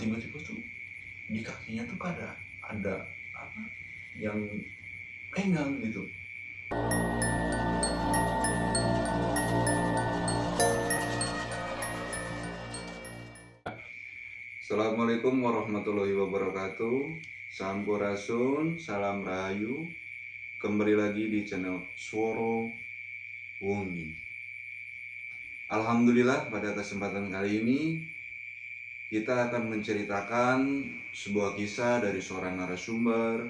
tiba-tiba tuh di kakinya tuh ada apa yang pegang gitu. Assalamualaikum warahmatullahi wabarakatuh. Sampurasun, salam rahayu. Kembali lagi di channel Sworo Wongi. Alhamdulillah, pada kesempatan kali ini kita akan menceritakan sebuah kisah dari seorang narasumber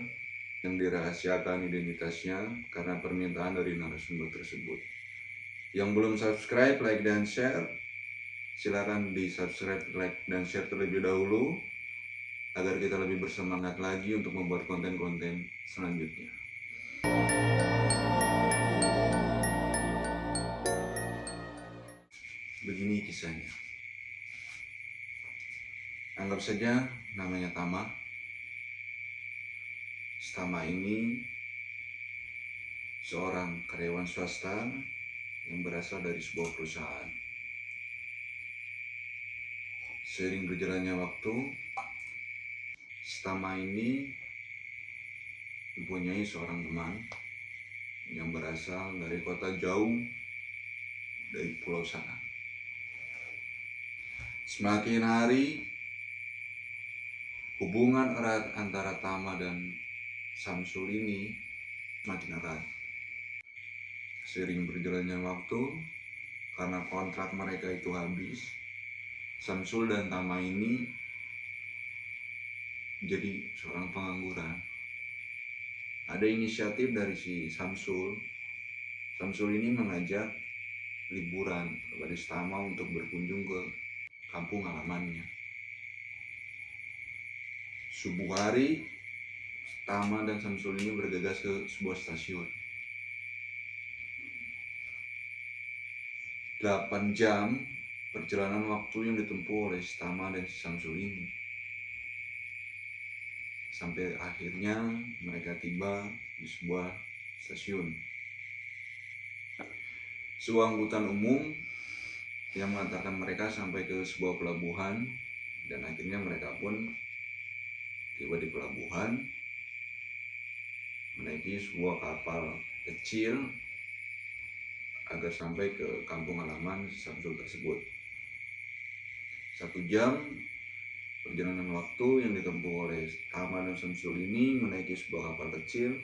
yang dirahasiakan identitasnya karena permintaan dari narasumber tersebut. Yang belum subscribe, like, dan share, silakan di subscribe, like, dan share terlebih dahulu agar kita lebih bersemangat lagi untuk membuat konten-konten selanjutnya. Begini kisahnya. Anggap saja namanya Tama. Tama ini seorang karyawan swasta yang berasal dari sebuah perusahaan. Seiring berjalannya waktu, Tama ini mempunyai seorang teman yang berasal dari kota jauh dari pulau sana. Semakin hari, hubungan erat antara Tama dan Samsul ini semakin erat. Seiring berjalannya waktu, karena kontrak mereka itu habis, Samsul dan Tama ini jadi seorang pengangguran. Ada inisiatif dari si Samsul. Samsul ini mengajak liburan kepada Tama untuk berkunjung ke kampung halamannya. Subuh hari, Tama dan Samsul ini bergegas ke sebuah stasiun. 8 jam perjalanan waktu yang ditempuh oleh Tama dan Samsul ini. Sampai akhirnya mereka tiba di sebuah stasiun. Sebuah angkutan umum yang mengantarkan mereka sampai ke sebuah pelabuhan, dan akhirnya mereka pun tiba di pelabuhan, menaiki sebuah kapal kecil agar sampai ke kampung halaman Samsul tersebut. 1 jam perjalanan waktu yang ditempuh oleh Tama dan Samsul ini menaiki sebuah kapal kecil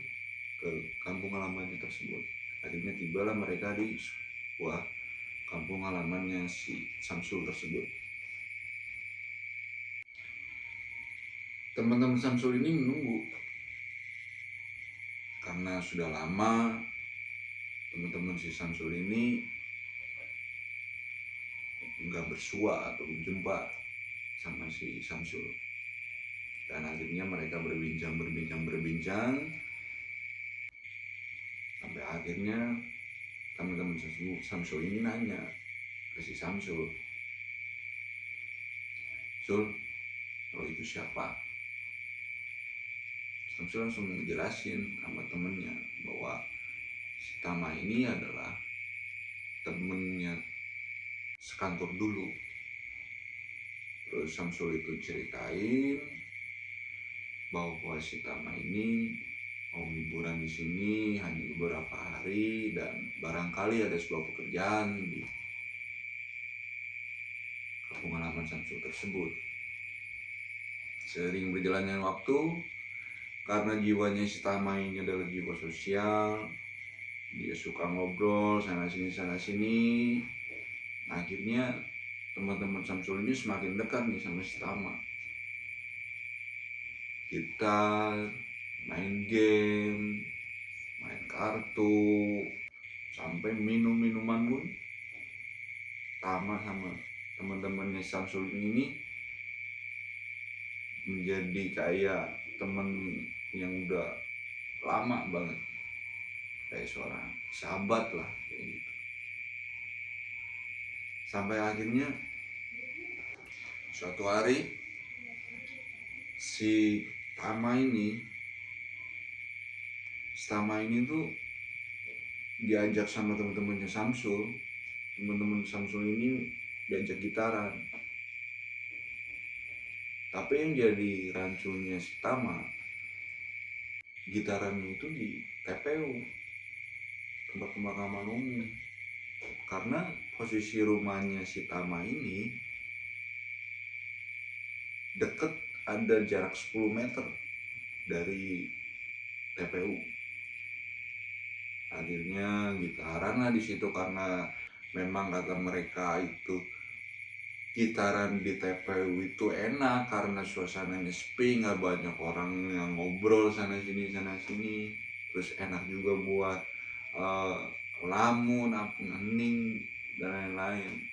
ke kampung halamannya tersebut. Akhirnya tibalah mereka di sebuah kampung halamannya si Samsul tersebut. Teman-teman Samsul ini menunggu karena sudah lama teman-teman si Samsul ini nggak bersua atau berjumpa sama si Samsul. Dan akhirnya mereka berbincang sampai akhirnya teman-teman Samsul ini nanya ke si Samsul, "Sul, kalau itu siapa?" Samsul langsung menjelasin sama temennya bahwa si Tama ini adalah temennya sekantor dulu. Terus Samsul itu ceritain bahwa si Tama ini mau liburan di sini hanya beberapa hari dan barangkali ada sebuah pekerjaan di kampung halaman Samsul tersebut. Seiring berjalannya waktu, karena jiwanya si Tama ini adalah jiwa sosial, dia suka ngobrol sana sini. Akhirnya teman-teman Samsul ini semakin dekat nih sama si Tama. Kita main game, main kartu, sampai minum-minuman pun Tama sama teman-temannya Samsul ini menjadi kayak temen yang udah lama banget, kayak seorang sahabat lah kayak gitu. Sampai akhirnya suatu hari si Tama ini tuh diajak sama teman-temannya Samsul. Teman-teman Samsul ini diajak gitaran. Tapi yang jadi rancunya si Tama, gitarannya itu di TPU, tempat pemakaman umum. Karena posisi rumahnya si Tama ini deket, ada jarak 10 meter dari TPU. Akhirnya gitaran lah di situ, karena memang kata mereka itu gitaran di TPU itu enak karena suasananya sepi, nggak banyak orang yang ngobrol sana sini, terus enak juga buat lamun, hening dan lain-lain.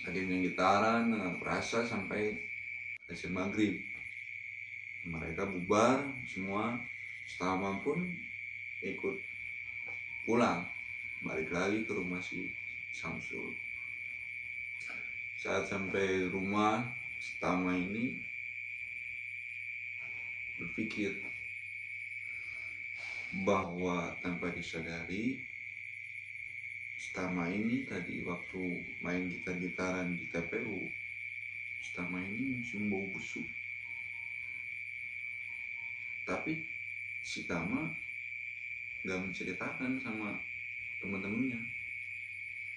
Akhirnya gitaran berasa sampai azan maghrib, mereka bubar semua, Stama pun ikut pulang, balik lagi ke rumah si Samsul. Saat sampai rumah, Stama ini berpikir bahwa tanpa disadari, Stama ini tadi waktu main gitar-gitaran di TPU, Stama ini mencium bau busuk. Tapi si Tama gak menceritakan sama teman-temannya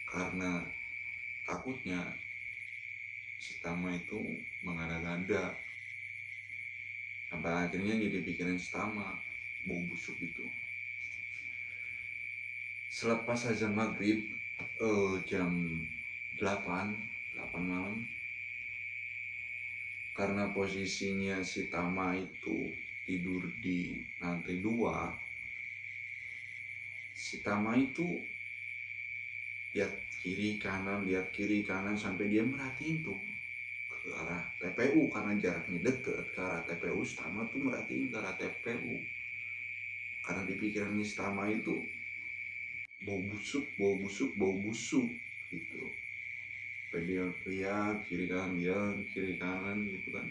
karena takutnya si Tama itu mengada-ngada, sampai akhirnya jadi pikiran si Tama bau busuk itu. Selepas azan maghrib jam 8 malam, karena posisinya si Tama itu tidur di lantai 2, si Tama itu lihat kiri kanan sampai dia merhatiin tuh ke arah TPU, karena jaraknya deket ke arah TPU. Stama tuh merhatiin ke arah TPU karena di pikirannya Stama itu bau busuk gitu. Sampai dia lihat kiri kanan gitu kan.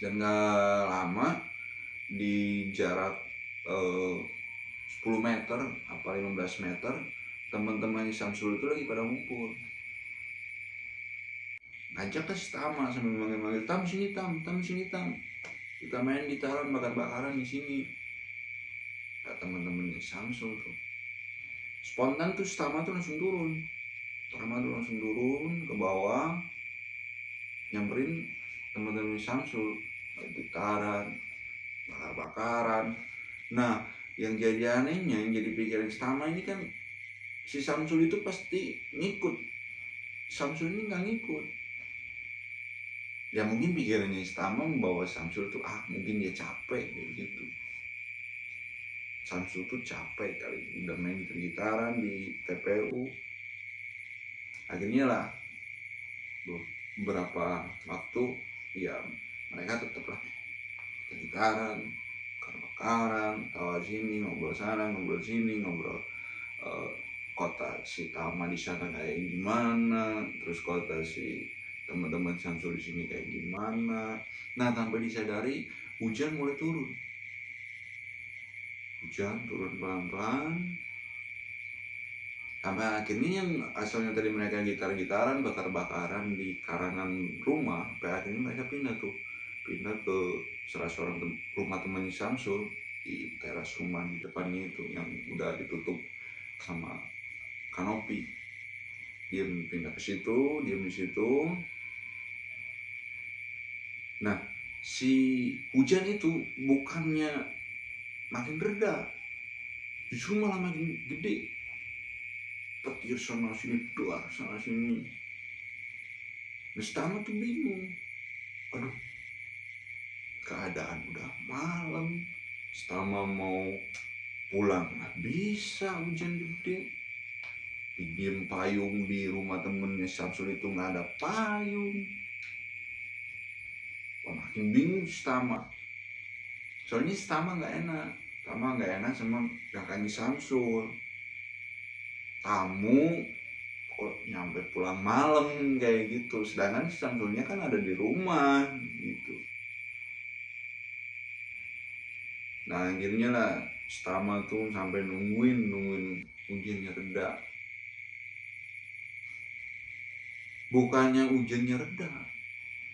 Dan gak lama, di jarak 10 meter apa 15 meter, teman-temannya Samsul itu lagi pada ngumpul. Ngajak ke Tama sambil manggil-manggil, Tam sini Tam, kita main gitaran, bakar-bakaran di sini. Nah, teman-temannya Samsul tuh spontan tuh Tama tuh langsung turun. Ke bawah, nyamperin teman-teman Samsul, gitaran, bakar-bakaran. Nah, yang jadi anehnya, yang jadi pikiran Tama ini kan, si Samsul itu pasti ngikut. Samsul ini nggak ngikut. Ya mungkin pikirannya Tama membawa Samsul tuh, mungkin dia capek kayak gitu. Samsul tuh capek kali udah main gitaran di TPU. Akhirnya lah beberapa waktu ya mereka tetap lah gitaran, bakar-bakaran, tawa sini, ngobrol sana, ngobrol sini, ngobrol kota si Tama di sana kayak gimana, terus kota si teman-teman Samsul di sini kayak gimana. Nah, tanpa disadari hujan mulai turun. Pelan-pelan, sampai akhirnya yang asalnya tadi mereka gitar-gitaran, bakar-bakaran di karangan rumah, sampai akhirnya mereka pindah ke salah seorang rumah temannya Samsul di teras rumah di depannya itu yang udah ditutup sama kanopi. Dia pindah ke situ, diam di situ. Nah, si hujan itu bukannya makin reda, justru malah makin gede. Petir sana sini, duar sana sini. Tama tuh bingung. Aduh, keadaan udah malam, Tama mau pulang nggak bisa, hujan gede. Diem payung di rumah temennya Samsul itu nggak ada payung. Makin bingung Tama. Soalnya Tama nggak enak sama kakaknya Samsul. Tamu kok nyampe pulang malam kayak gitu, sedangkan Samsulnya kan ada di rumah gitu. Nah, akhirnya lah Tama tuh sampai nungguin hujannya reda. Bukannya hujannya reda,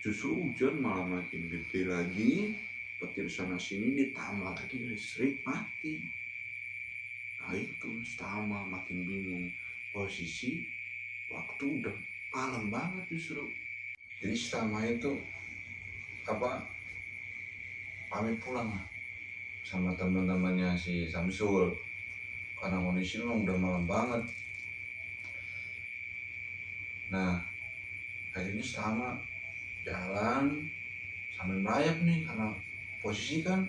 Justru hujan malah makin gede lagi, petir sana sini ditambah lagi listrik mati. Nah itu sama makin bingung, posisi waktu udah malam banget justru. Jadi sama itu pamit pulang lah sama teman-temannya si Samsul, karena kondisi memang udah malam banget. Nah akhirnya sama jalan sambil merayap nih, karena posisi kan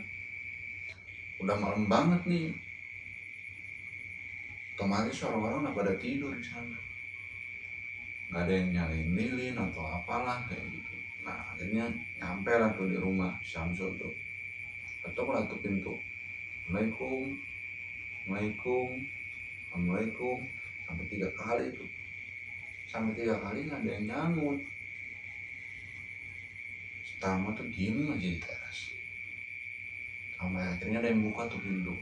udah malam banget nih, otomatis orang-orang udah pada tidur di sana, nggak ada yang nyalain lilin atau apalah kayak gitu. Nah akhirnya nyampe lah tuh di rumah Samsul tuh, ketok lah tuh pintu, Assalamualaikum, Assalamualaikum, Assalamualaikum, sampai 3 kali tuh, sampai 3 kali nggak ada yang nyangut. Pertama tuh diem aja di teras, sampai akhirnya ada yang buka tuh pintu,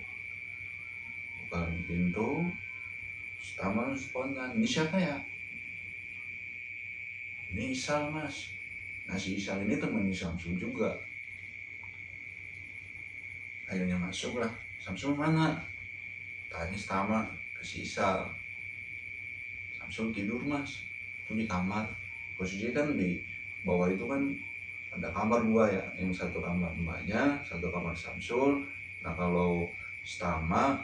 pertama spontan, ini siapa ya? Ini Isal mas. Nah si Isal ini temen Samsul juga. Akhirnya masuk lah, Samsul mana? Tanya sama ke si Isal, Samsul tidur mas, itu di kamar. Posisi kan di bawah itu kan ada kamar 2 ya, yang satu kamar mbaknya, satu kamar Samsul. Nah kalau sama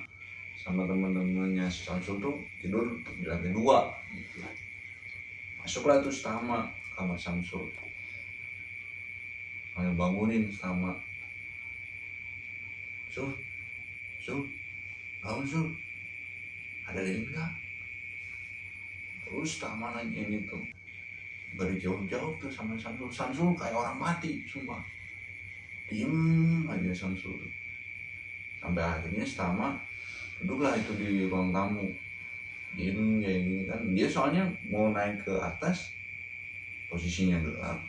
teman-temannya si Samsul tuh tidur di lantai 2 gitu. Masuklah tuh sama kamar Samsul, bangunin sama Sul, bangun Sul, ada lilin nggak? Terus Tama nanyain itu, gak dijawab-jawab tuh sama Samsul kayak orang mati, sumpah. Diem aja Samsul tuh. Sampai akhirnya Tama duduklah itu di ruang tamu. Diem kayak gini kan, dia soalnya mau naik ke atas, posisinya gelap,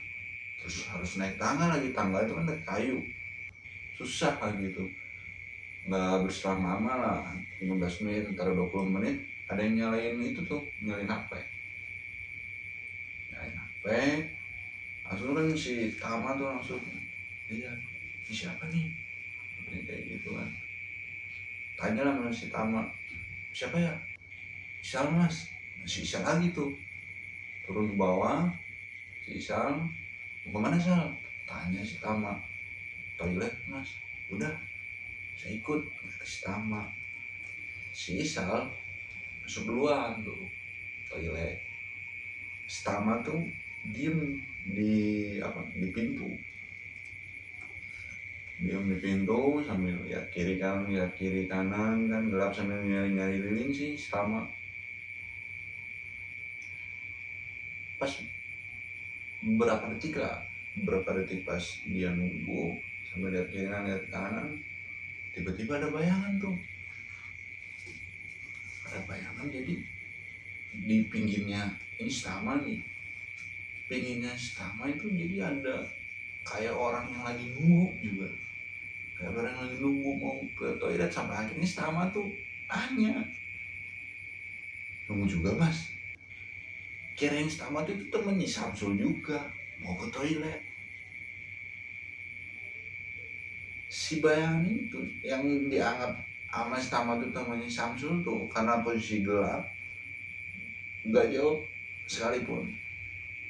terus harus naik tangga lagi, tangga itu kan dari kayu, susah lah gitu. Nggak berselang lama lah, 15 menit, antara 20 menit, ada yang nyalain itu tuh, nyalain HP. Langsung kan si Tama tuh langsung, iya, ini siapa nih? Ini kayak gitu kan. Tanya lah sama si Tama, siapa ya? Isal mas. Si Isal lagi tuh, turun ke bawah, si Isal, mau kemana Sal? Tanya si Tama, toilet mas. Udah, saya ikut ke si Tama. Si Isal masuk duluan tuh toilet. Si Tama tuh diem di pintu, sambil lihat kiri kanan kan gelap, sambil nyari lilin sih Tama. Pas beberapa detik pas dia nunggu sambil lihat kiri kanan, tiba-tiba ada bayangan tuh. Ada bayangan, jadi di pinggirnya ini Stama nih, pinggirnya Stama itu jadi ada kayak orang yang lagi nunggu juga, kayak orang yang lagi nunggu mau ke toilet. Sampai akhirnya Stama tuh tanya, nunggu juga mas? Kirain Stama tuh itu temennya Samsul juga mau ke toilet. Si bayangan itu yang dianggap sama Stama tuh temennya Samsul tuh, karena posisi gelap nggak jawab sekalipun.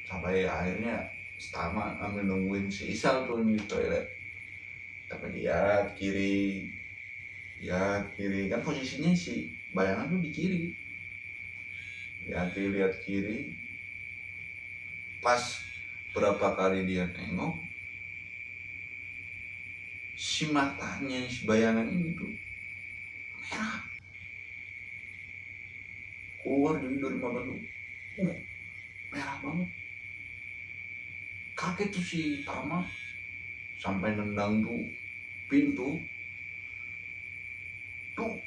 Sampai akhirnya Stama ambil nungguin si Isal tuh di toilet, tapi lihat kiri kan posisinya si bayangan tuh di kiri. Lihat kiri, pas berapa kali dia nengok, si matanya si bayangan ini tuh merah, keluar dari mata tuh, merah banget. Kaget tuh si Tama, sampai nendang tuh pintu, tuh,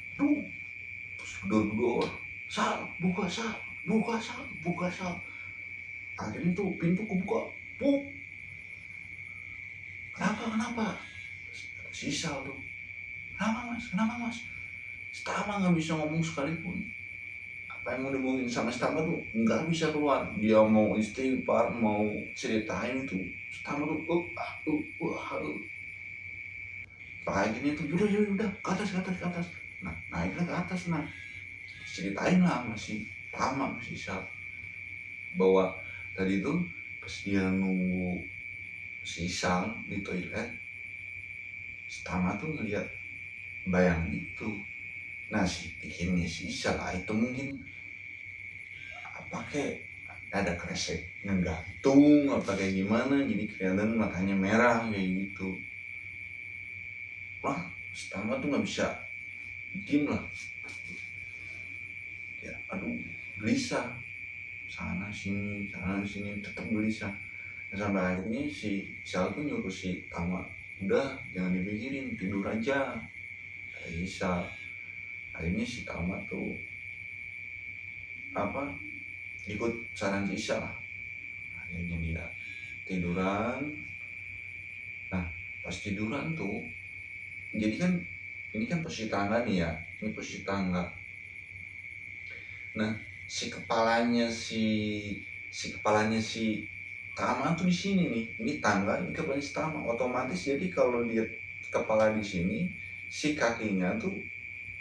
terus gedor, Sal, buka Sal. Akhirnya tuh pintu kebuka, Kenapa? Si Sal tuh, kenapa mas? Tama nggak bisa ngomong sekalipun. apa yang mau diomongin sama si Tama tuh nggak bisa keluar. Dia mau istighfar, mau ceritain tuh Tama tuh kayak gini tuh, udah ke atas. Nah naiklah ke atas. Nah ceritain lah masih Tama masih Sal bahwa tadi tuh pas dia nunggu si Sal di toilet, si Tama tuh ngeliat bayang itu. Nah si pikirnya si Sal itu mungkin pakai ada kresek ngegantung apa kayak gimana, jadi kelihatan matanya merah kayak gitu. Wah Tama tuh nggak bisa diem lah ya, aduh gelisah sana sini tetap gelisah. Nah, sampai akhirnya si Sal tuh nyuruh si Tama udah jangan dipikirin, tidur aja kayak bisa. Akhirnya si Tama tuh ikut saran si Sal lah, akhirnya dia tiduran. Nah pas tiduran tuh jadi kan ini kan posisi tangga nih ya, ini posisi tangga. Nah si kepalanya si Tama tuh di sini nih, ini tangga, ini kepalanya si Tama. Otomatis jadi kalau dia kepala di sini, si kakinya tuh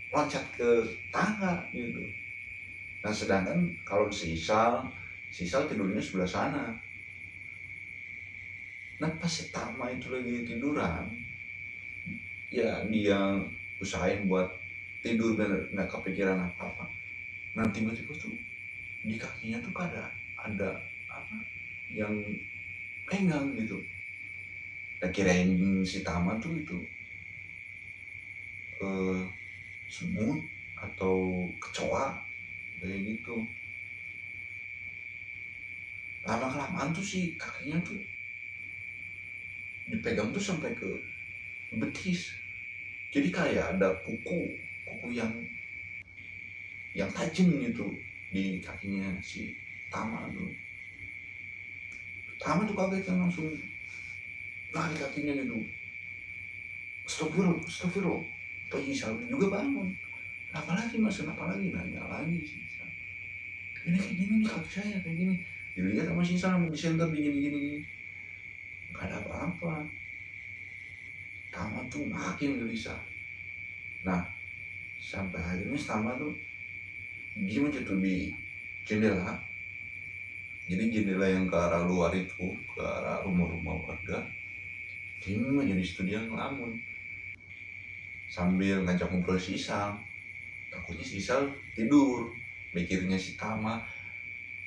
loncat ke tangga gitu. Nah sedangkan kalau si Sal tidurnya sebelah sana. Nah pas si Tama itu lagi tiduran, ya dia usahain buat tidur bener nggak kepikiran apa-apa. Nah tiba-tiba tuh di kakinya tuh ada apa yang pegang gitu. Nah kirain si Tama tuh itu semut atau kecoa kayak gitu. Lama kelamaan tuh si kakinya tuh dipegang tuh sampai ke betis. Jadi kayak ada kuku yang tajam gitu di kakinya si Tama tuh. Tama tuh kaget kan, langsung lari kakinya gitu. Astagfirullah. Tapi Sal juga bangun. Kenapa lagi mas? Kenapa lagi? Nanya lagi sih. Ini kayak gini nih kaki saya kayak gini. Dilihat sama si Sal di center gini. Gak ada apa-apa. Tama tuh makin gelisah. Nah sampai akhirnya Tama tuh dia tuh di jendela. Jadi jendela yang ke arah luar itu, ke arah rumah-rumah warga, diem aja di situ dia ngelamun sambil ngajak ngobrol si Sal. Takutnya si Sal tidur, mikirnya si Tama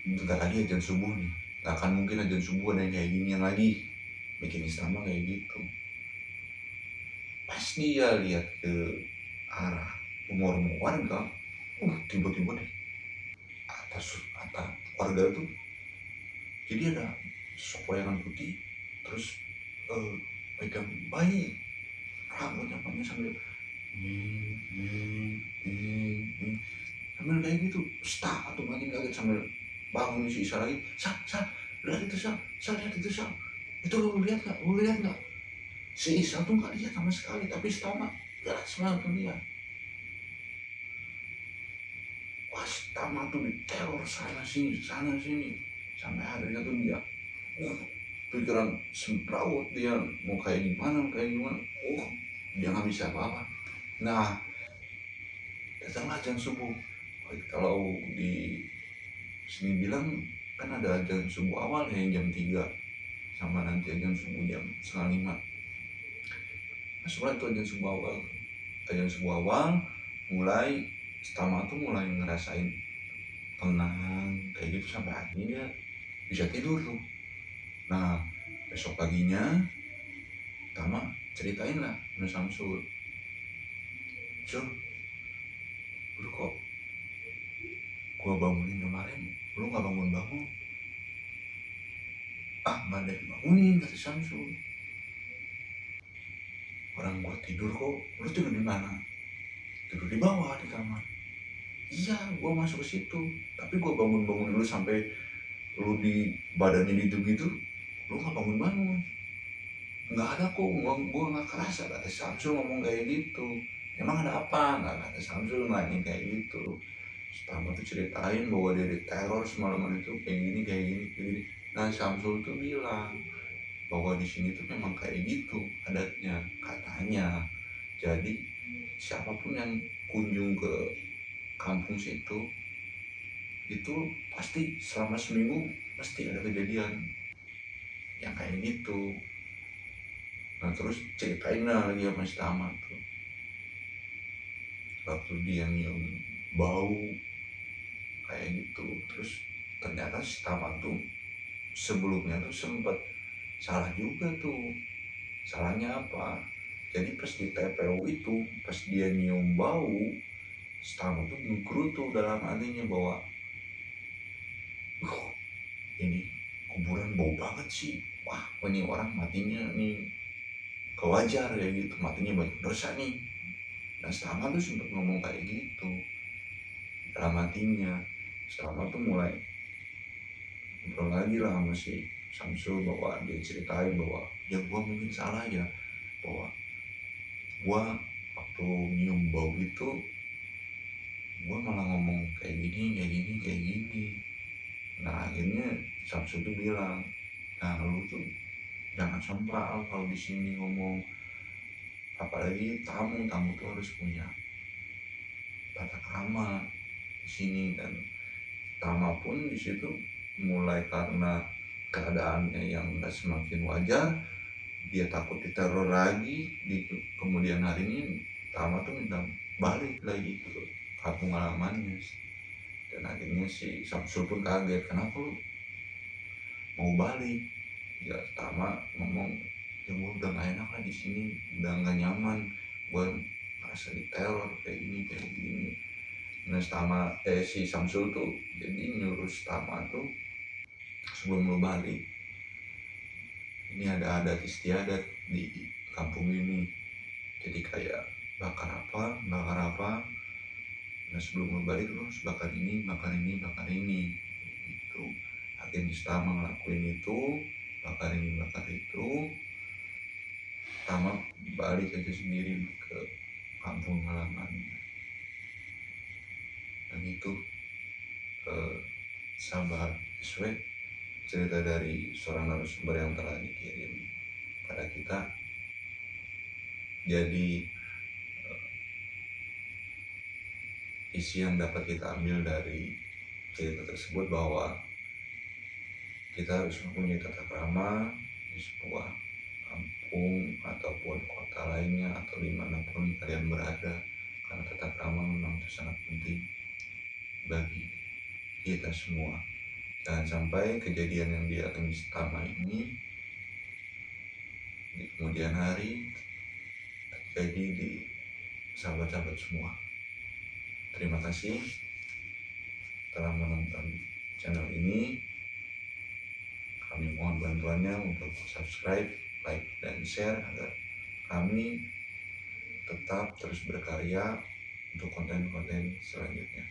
bentar lagi ajan subuh nih, gak akan mungkin ajan subuh ada yang kayak gini yang lagi, mikirnya si Tama kayak gitu. Pas dia lihat ke arah rumah-rumah warga, tiba-tiba deh atas warga tuh jadi ada sosok bayangan putih, terus pegang bayi, rambutnya panjang sambil sambil kayak gitu. Atau makin kaget sambil bangun si Isa lagi. Sal, lihat itu Sal, itu lu lihat nggak? Si Isa tuh nggak lihat sama sekali, tapi si Tama jelas banget tuh lihat. Wah si Tama tuh diteror sana sini, sampai akhirnya tuh dia pikiran semrawut, dia mau kayak gimana, dia nggak bisa apa-apa. Nah datanglah ajan subuh. Kalau di sini bilang kan ada ajan subuh awal yang jam 3 sama nanti ajan subuh jam 4:30. Masuklah itu ajan subuh awal mulai Tama tuh mulai ngerasain tenang kayak gitu sampai akhirnya dia bisa tidur tuh. Nah besok paginya Tama ceritain lah sama Samsul, lu kok gua bangunin kemarin lu nggak bangun, nggak ada yang bangunin, kata Samsul. Orang gua tidur kok, lu tidur di mana? Tidur di bawah di kamar. Iya gua masuk ke situ, tapi gua bangun dulu sampai lu di badannya gitu, lu nggak bangun. Nggak ada kok, gua nggak kerasa, kata Samsul ngomong kayak gitu. Emang ada apa? Nggak, kata Samsul nanya kayak gitu. Tama tuh ceritain bahwa dia diteror semalaman itu kayak gini kayak gini kayak gini. Nah Samsul tuh bilang bahwa di sini tuh memang kayak gitu adatnya katanya. Jadi siapapun yang kunjung ke kampung situ itu pasti selama seminggu pasti ada kejadian yang kayak gitu. Nah terus ceritain lah lagi sama si Tama tuh waktu dia nyium bau kayak gitu. Terus ternyata si Tama tuh sebelumnya tuh sempet salah juga tuh. Salahnya apa? Jadi pas di TPU itu pas dia nyium bau, si Tama tuh menggerutu dalam hatinya bahwa ini kuburan bau banget sih. Wah ini orang matinya nih kewajar ya gitu, matinya banyak dosa nih. Nah Stama tuh sempet ngomong kayak gitu dalam hatinya. Stama tuh mulai ngobrol lagi lah sama si Samsul bahwa dia ceritain bahwa ya gua mungkin salah ya, bahwa gua waktu nyium bau itu gua malah ngomong kayak gini kayak gini kayak gini. Nah akhirnya Samsul tuh bilang, nah lu tuh jangan sompral kalau di sini ngomong, apalagi tamu tuh harus punya tata krama di sini. Dan Tama pun di situ mulai karena keadaannya yang nggak semakin wajar, dia takut diteror lagi di kemudian harinya. Tama tuh minta balik lagi ke kampung halamannya. Dan akhirnya si Samsul pun kaget, kenapa lu mau balik? Ya Tama ngomong, ya gue udah gak enak lah di sini, udah gak nyaman, gue merasa diteror kayak gini. Nah si Samsul tuh jadi nyuruh Tama tuh sebelum lu balik, ini ada adat istiadat di kampung ini, jadi kayak bakar apa. Nah sebelum lu balik lu harus bakar ini gitu. Akhirnya Tama ngelakuin itu, bakar ini bakar itu. Tama balik aja sendiri ke kampung halamannya. Dan itu sahabat SW, cerita dari seorang narasumber yang telah dikirim pada kita. Jadi isi yang dapat kita ambil dari cerita tersebut bahwa kita harus mempunyai tata krama di sebuah kampung ataupun kota lainnya atau dimanapun kalian berada, karena tata krama memang itu sangat penting bagi kita semua. Jangan sampai kejadian yang dialami Tama ini di kemudian hari terjadi di sahabat-sahabat semua. Terima kasih telah menonton channel ini. Kami mohon bantuannya untuk subscribe, like, dan share agar kami tetap terus berkarya untuk konten-konten selanjutnya.